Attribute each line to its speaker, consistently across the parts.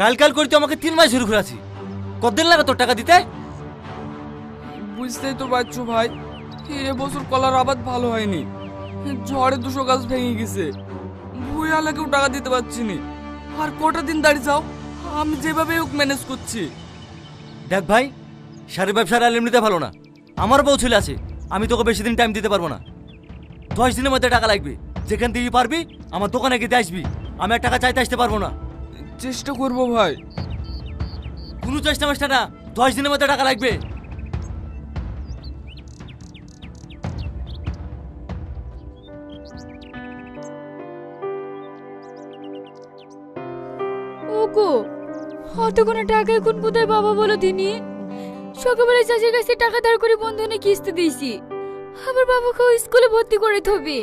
Speaker 1: কাল কাল করে তুই আমাকে 3 মাস শুরু করেছি। কতদিন লাগে তোর টাকা দিতে?
Speaker 2: বুঝতেই তো পারছো ভাই, এবছর কলার আবাদ ভালো হয়নি। ঝড়ে 200 গাছ ভেঙে গেছে। ভুয়া লাগেও টাকা দিতে পারছি না। আর কটা দিন দাঁড়িয়ে যাও, আমি যেভাবে হোক ম্যানেজ করছি।
Speaker 1: দেখ ভাই, শাড়ি ব্যবসার আর এমনিতে ভালো না। আমার বউ ছেলে আছে, আমি তোকে বেশি দিন টাইম দিতে পারবো না। 10 দিনের মধ্যে টাকা লাগবে। যেখান থেকে পারবি আমার দোকানে গিয়ে আসবি। আমি আর টাকা চাইতে আসতে পারবো না।
Speaker 2: চেষ্টা করবো ভাই।
Speaker 1: কোনো চেষ্টা মেষ্টা না, 10 দিনের মধ্যে টাকা লাগবে।
Speaker 3: ওগো, অত কোনো টাকা এখন কোথায় বাবা বলো দিনি? সকালবেলা চাষের কাছে টাকা ধার করে বন্ধনে কিস্তি দিয়েছি। আবার বাবাকে স্কুলে ভর্তি করে থবে।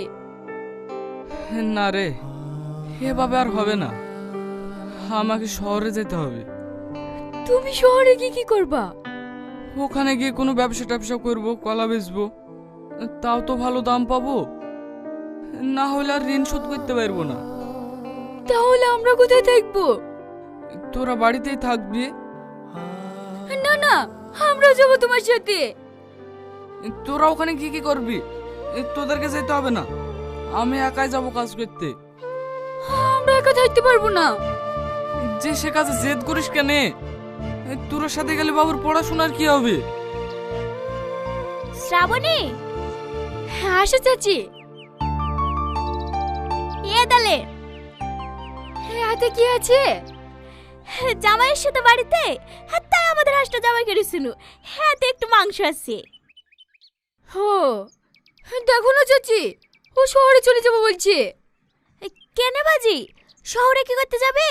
Speaker 2: না রে, এভাবে আর হবে না। আমাকে শহরে যেতে হবে।
Speaker 3: তুমি শহরে গিয়ে কি করবা?
Speaker 2: ওখানে গিয়ে কোনো ব্যবসা ট্যাবসা করবো, কলা বেচবো। তাও তো ভালো দাম পাবো। না হলে আর ঋণ শোধ করতে পারবো না।
Speaker 3: তাহলে আমরা কোথায় থাকবো?
Speaker 2: তোরা বাড়িতেই থাকবি।
Speaker 3: না না, আমরাও যাবো তোমার সাথে।
Speaker 2: তোরা ওখানে কি কি করবি? তোদেরকে যেতে হবে না, আমি একাই যাব কাজ করতে।
Speaker 3: আমরা একা থাকতে পারবো না।
Speaker 2: যে সে কাজে জেদ করিস কেন? তোর সাথে গেলে বাবুর পড়াশোনার কি হবে?
Speaker 3: শ্রাবণী, হ্যাঁ আসো চাচি। এ দালে হাতে কি আছে? জামাইয়ের সাথে বাড়িতে, হ্যাঁ তাই আমাদের হাঁসটা জামাই করেছিল। হ্যাঁ একটু মাংস আছে। হো, দেখো না চাচি, ও শহরে চলে যাবো বলছে। কেন বাজি, শহরে কি করতে যাবে?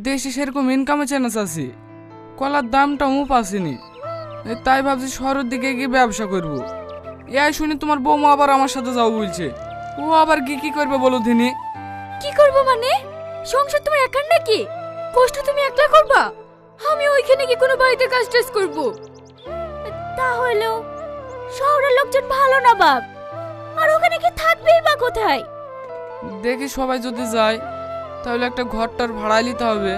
Speaker 2: দেশে সেরকম ইনকামে চ্যান্স আছে, কলার দামটা মুপ আসেনি। তাই ভাবছি শহরের দিকে গিয়ে ব্যবসা করব। এই শুনি তোমার বৌমা আবার আমার সাথে যাও বলছে। ও আবার কি কি করবে বলো দিনি?
Speaker 3: কি করবো মানে? সংসার তোমার একার নাকি? কষ্ট তুমি একলা করবা? আমি ওইখানে কি কোনো বাড়িতে কাজ টাজ করবো? তাহলেও শহরের লোকজন ভালো না বাপ, আর ওখানে কি থাকবেই বা কোথায়?
Speaker 2: দেখি সবাই যদি যায় তাহলে একটা ঘরটার ভাড়া নিতে হবে।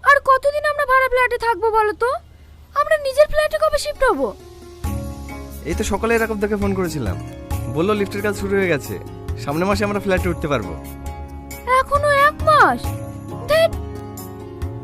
Speaker 3: আর কতদিন আমরা ভাড়া ফ্ল্যাটে থাকবো বলো তো? আমরা নিজের ফ্ল্যাটে কবে শিফট হবো?
Speaker 4: এই তো সকালে এরকম থেকে ফোন করেছিলাম, বললো লিফটের কাজ শুরু হয়ে গেছে, সামনের মাসে আমরা ফ্ল্যাটে উঠতে পারবো।
Speaker 3: এখনো 1 মাস?